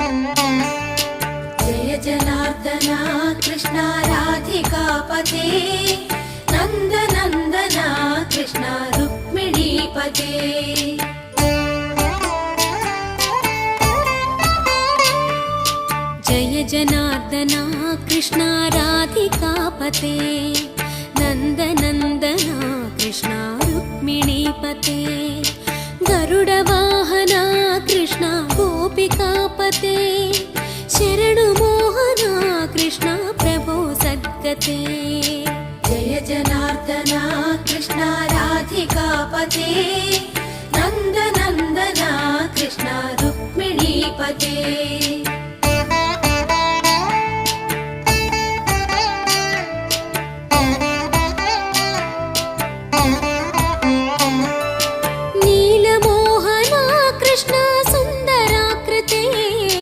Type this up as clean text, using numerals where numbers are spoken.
जय जनार्दना कृष्ण राधिकापते नन्दनन्दना कृष्ण रुक्मिणीपते जय जनार्दना कृष्ण राधिकापते नन्दनन्दना कृष्ण रुक्मिणीपते गरुडवाहना कृष्ण गोपिकापते शरणुमोहना कृष्ण प्रभो सद्गते जय जनार्दना कृष्ण राधिकापते नन्दनन्दना कृष्ण रुक्मिणीपते